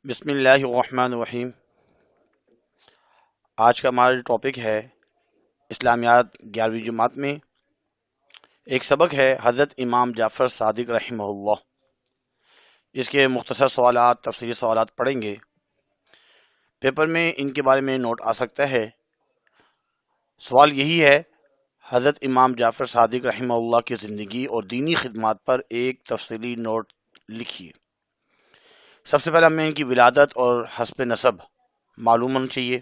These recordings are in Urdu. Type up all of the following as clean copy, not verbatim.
بسم اللہ الرحمن الرحیم۔ آج کا ہمارا ٹاپک ہے اسلامیات 11ویں جماعت میں ایک سبق ہے حضرت امام جعفر صادق رحمہ اللہ۔ اس کے مختصر سوالات، تفصیلی سوالات پڑھیں گے۔ پیپر میں ان کے بارے میں نوٹ آ سکتا ہے۔ سوال یہی ہے، حضرت امام جعفر صادق رحمہ اللہ کی زندگی اور دینی خدمات پر ایک تفصیلی نوٹ لکھیے۔ سب سے پہلے ہمیں ان کی ولادت اور حسب نسب معلوم ہونا چاہیے۔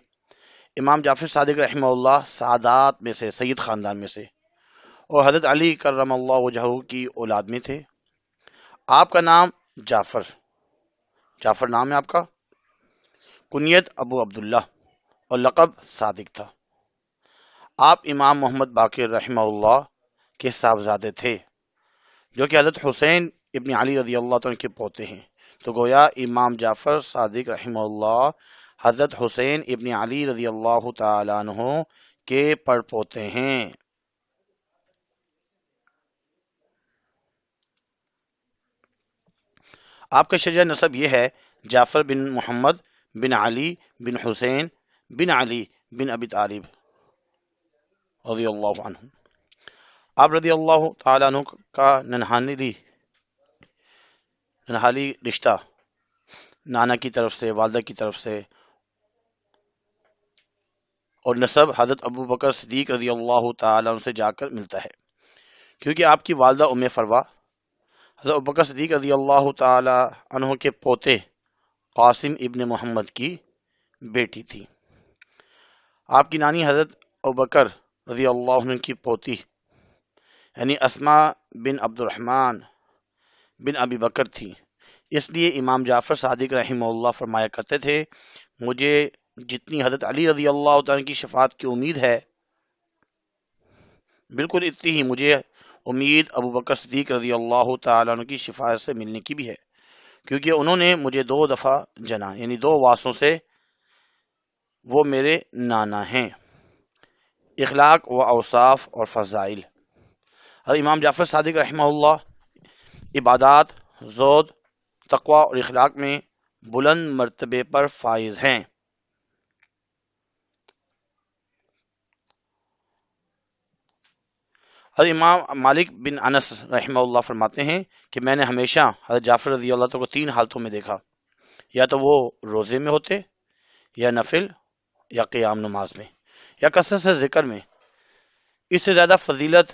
امام جعفر صادق رحمہ اللہ سعادات میں سے، سید خاندان میں سے، اور حضرت علی کرم اللہ وجہہ کی اولاد میں تھے۔ آپ کا نام جعفر نام ہے آپ کا، کنیت ابو عبداللہ اور لقب صادق تھا۔ آپ امام محمد باقر رحمہ اللہ کے صاحبزادے تھے، جو کہ حضرت حسین ابن علی رضی اللہ عنہ کے پوتے ہیں۔ تو گویا امام جعفر صادق رحمہ اللہ حضرت حسین ابن علی رضی اللہ تعالیٰ عنہ کے پڑ پوتے ہیں۔ آپ کا شجاع نسب یہ ہے، جعفر بن محمد بن علی بن حسین بن علی بن ابی طالب رضی اللہ عنہ۔ آپ رضی اللہ تعالیٰ عنہ کا ننہالی رشتہ نانا کی طرف سے، والدہ کی طرف سے، اور نسب حضرت ابو بکر صدیق رضی اللہ تعالیٰ عنہ سے جا کر ملتا ہے، کیونکہ آپ کی والدہ ام فروا حضرت ابو بکر صدیق رضی اللہ تعالیٰ عنہ کے پوتے قاسم ابن محمد کی بیٹی تھی۔ آپ کی نانی حضرت ابوبکر رضی اللہ عنہ کی پوتی یعنی اسماء بن عبد الرحمن بن ابی بکر تھی۔ اس لیے امام جعفر صادق رحمہ اللہ فرمایا کرتے تھے، مجھے جتنی حضرت علی رضی اللہ تعالیٰ کی شفاعت کی امید ہے، بالکل اتنی ہی مجھے امید ابو بکر صدیق رضی اللہ تعالیٰ عنہ کی شفاعت سے ملنے کی بھی ہے، کیونکہ انہوں نے مجھے 2 دفعہ جنا، یعنی 2 واسوں سے وہ میرے نانا ہیں۔ اخلاق و اوصاف اور فضائل۔ حضرت امام جعفر صادق رحمہ اللہ عبادات، زہد، تقوی اور اخلاق میں بلند مرتبے پر فائز ہیں۔ حضرت امام مالک بن انس رحمہ اللہ فرماتے ہیں کہ میں نے ہمیشہ حضرت جعفر رضی اللہ تعالیٰ کو 3 حالتوں میں دیکھا، یا تو وہ روزے میں ہوتے، یا نفل، یا قیام نماز میں، یا کثرت سے ذکر میں۔ اس سے زیادہ فضیلت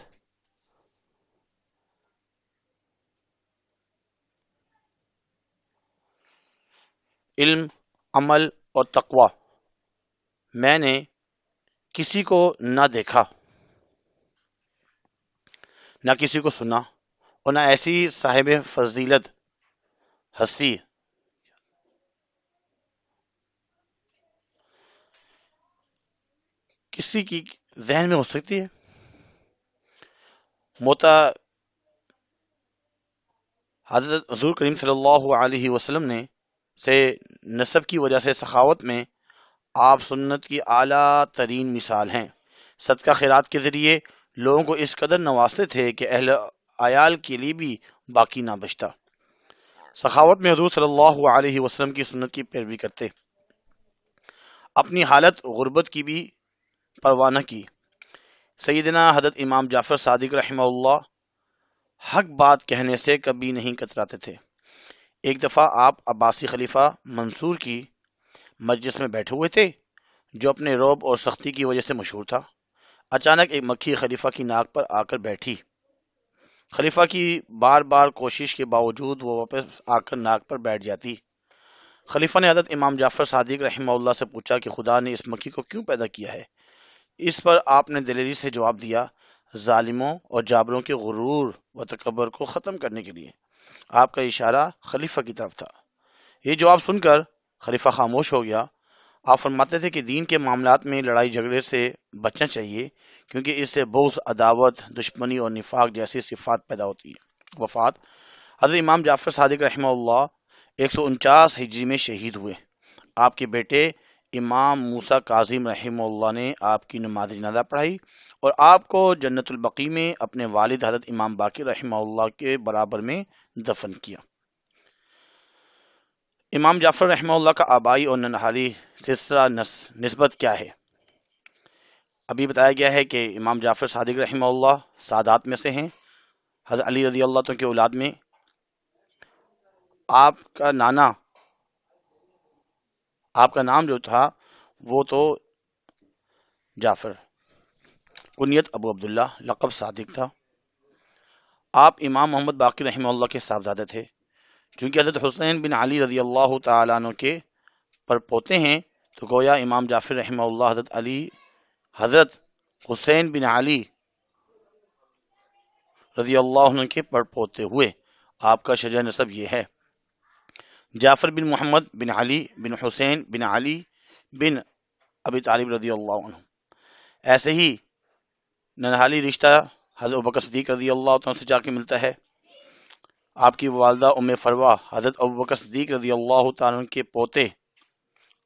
علم، عمل اور تقوی میں نے کسی کو نہ دیکھا، نہ کسی کو سنا، اور نہ ایسی صاحب فضیلت ہستی کسی کی ذہن میں ہو سکتی ہے۔ حضرت حضور کریم صلی اللہ علیہ وسلم نے سے نسب کی وجہ سے سخاوت میں آپ سنت کی اعلیٰ ترین مثال ہیں۔ صدقہ خیرات کے ذریعے لوگوں کو اس قدر نوازتے تھے کہ اہل عیال کے لیے بھی باقی نہ بچتا۔ سخاوت میں حضور صلی اللہ علیہ وسلم کی سنت کی پیروی کرتے، اپنی حالت غربت کی بھی پرواہ نہ کی۔ سیدنا حضرت امام جعفر صادق رحمہ اللہ حق بات کہنے سے کبھی نہیں کتراتے تھے۔ ایک دفعہ آپ عباسی خلیفہ منصور کی مجلس میں بیٹھے ہوئے تھے، جو اپنے رعب اور سختی کی وجہ سے مشہور تھا۔ اچانک ایک مکھی خلیفہ کی ناک پر آ کر بیٹھی۔ خلیفہ کی بار بار کوشش کے باوجود وہ واپس آ کر ناک پر بیٹھ جاتی۔ خلیفہ نے حضرت امام جعفر صادق رحمہ اللہ سے پوچھا کہ خدا نے اس مکھی کو کیوں پیدا کیا ہے؟ اس پر آپ نے دلیری سے جواب دیا، ظالموں اور جابروں کے غرور و تکبر کو ختم کرنے کے لیے۔ آپ کا اشارہ خلیفہ کی طرف تھا۔ یہ جواب سن کر خلیفہ خاموش ہو گیا۔ آپ فرماتے تھے کہ دین کے معاملات میں لڑائی جھگڑے سے بچنا چاہیے، کیونکہ اس سے بغض، عداوت، دشمنی اور نفاق جیسی صفات پیدا ہوتی ہے۔ وفات۔ حضرت امام جعفر صادق رحمہ اللہ 149 ہجری میں شہید ہوئے۔ آپ کے بیٹے امام موسیٰ کاظم رحمہ اللہ نے آپ کی نماز جنازہ پڑھائی اور آپ کو جنت البقیع میں اپنے والد حضرت امام باقر رحمہ اللہ کے برابر میں دفن کیا۔ امام جعفر رحمہ اللہ کا آبائی اور ننہالی سلسلہ نسبت کیا ہے؟ ابھی بتایا گیا ہے کہ امام جعفر صادق رحمہ اللہ سادات میں سے ہیں، حضرت علی رضی اللہ عنہ کی اولاد میں۔ آپ کا نام جو تھا وہ تو جعفر، کنیت ابو عبداللہ، لقب صادق تھا۔ آپ امام محمد باقر رحمہ اللہ کے صاحبزادے تھے۔ چونکہ حضرت حسین بن علی رضی اللہ تعالیٰ عنہ کے پڑپوتے ہیں تو گویا امام جعفر رحمہ اللہ حضرت حسین بن علی رضی اللہ عنہ کے پڑپوتے ہوئے۔ آپ کا شجر نسب یہ ہے: جعفر بن محمد بن علی بن حسین بن علی بن ابی طالب رضی اللہ عنہ۔ ایسے ہی ننہالی رشتہ حضرت ابوبکر صدیق رضی اللہ عنہ سے جا کے ملتا ہے۔ آپ کی والدہ ام فروہ حضرت ابوبکر صدیق رضی اللہ تعالیٰ عنہ کے پوتے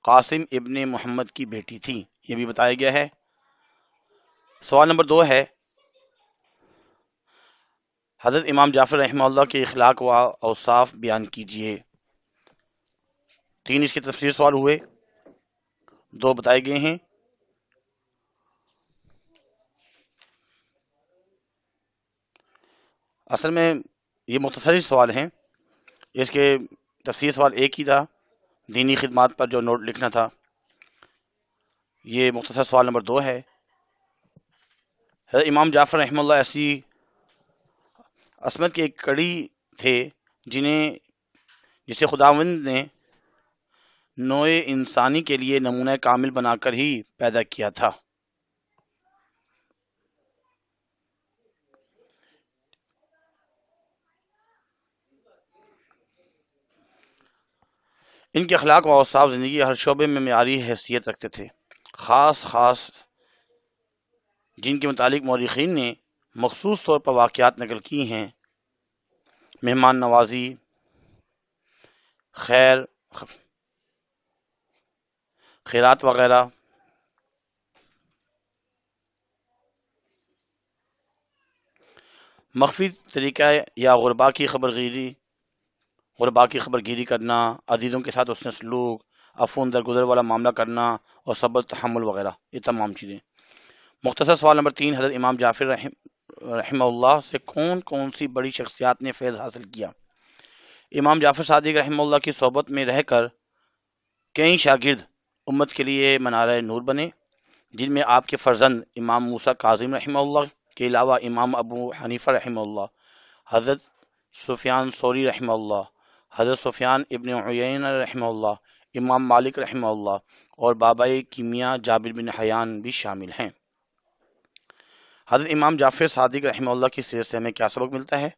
قاسم ابن محمد کی بیٹی تھی، یہ بھی بتایا گیا ہے۔ سوال نمبر 2 ہے، حضرت امام جعفر رحمہ اللہ کے اخلاق و اوصاف بیان کیجئے۔ 3 اس کے تفسیر سوال ہوئے، 2 بتائے گئے ہیں۔ اصل میں یہ مختصر سوال ہیں، اس کے تفسیر سوال ایک ہی تھا، دینی خدمات پر جو نوٹ لکھنا تھا۔ یہ مختصر سوال نمبر 2 ہے۔ حضرت امام جعفر رحمہ اللہ ایسی عصمت کی ایک کڑی تھے جسے خداوند نے نوع انسانی کے لیے نمونہ کامل بنا کر ہی پیدا کیا تھا۔ ان کے اخلاق و اوصاف زندگی ہر شعبے میں معیاری حیثیت رکھتے تھے۔ خاص جن کے متعلق مورخین نے مخصوص طور پر واقعات نقل کی ہیں: مہمان نوازی، خیرات وغیرہ۔ مخفی طریقہ یا غربا کی خبر گیری کرنا، عزیزوں کے ساتھ حسن سلوک، عفو درگزر والا معاملہ کرنا اور صبر تحمل وغیرہ، یہ تمام چیزیں۔ مختصر سوال نمبر 3، حضرت امام جعفر رحمہ اللہ سے کون سی بڑی شخصیات نے فیض حاصل کیا؟ امام جعفر صادق رحمہ اللہ کی صحبت میں رہ کر کئی شاگرد امت کے لیے منارہ نور بنے، جن میں آپ کے فرزند امام موسیٰ کاظم رحمہ اللہ کے علاوہ امام ابو حنیفہ رحمہ اللہ، حضرت سفیان ثوری رحمہ اللہ، حضرت سفیان ابن عیینہ رحمہ اللہ، امام مالک رحمہ اللہ اور بابائے کیمیا جابر بن حیان بھی شامل ہیں۔ حضرت امام جعفر صادق رحمہ اللہ کی سیرت سے ہمیں کیا سبق ملتا ہے؟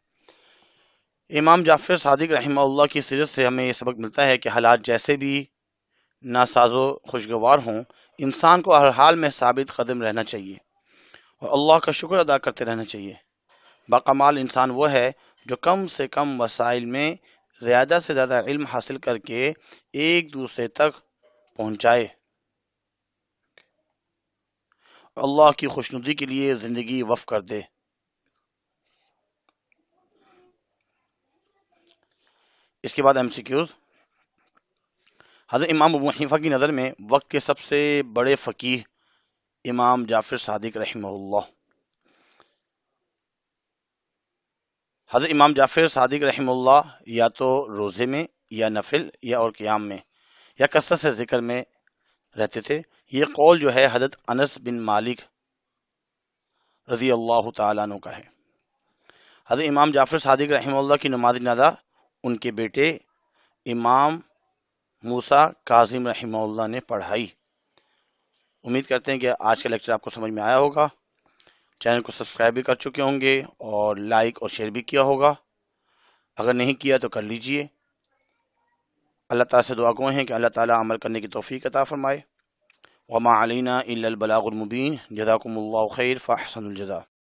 امام جعفر صادق رحمہ اللہ کی سیرت سے ہمیں یہ سبق ملتا ہے کہ حالات جیسے بھی ناساز و خوشگوار ہوں، انسان کو ہر حال میں ثابت قدم رہنا چاہیے اور اللہ کا شکر ادا کرتے رہنا چاہیے۔ باکمال انسان وہ ہے جو کم سے کم وسائل میں زیادہ سے زیادہ علم حاصل کر کے ایک دوسرے تک پہنچائے، اللہ کی خوشنودی کے لیے زندگی وقف کر دے۔ اس کے بعد MCQs۔ حضرت امام ابو حنیفہ کی نظر میں وقت کے سب سے بڑے فقیہ امام جعفر صادق رحمہ اللہ۔ حضرت امام جعفر صادق رحمہ اللہ یا تو روزے میں یا نفل یا اور قیام میں یا کثرت سے ذکر میں رہتے تھے۔ یہ قول جو ہے حضرت انس بن مالک رضی اللہ تعالیٰ عنہ کا ہے۔ حضرت امام جعفر صادق رحمہ اللہ کی نماز جنازہ ان کے بیٹے امام موسیٰ کاظم رحمہ اللہ نے پڑھائی۔ امید کرتے ہیں کہ آج کا لیکچر آپ کو سمجھ میں آیا ہوگا۔ چینل کو سبسکرائب بھی کر چکے ہوں گے اور لائک اور شیئر بھی کیا ہوگا، اگر نہیں کیا تو کر لیجئے۔ اللہ تعالیٰ سے دعا گو ہیں کہ اللہ تعالیٰ عمل کرنے کی توفیق عطا فرمائے۔ وما علینا الا البلاغ المبین۔ جزاکم اللہ خیر فاحسن الجزاء۔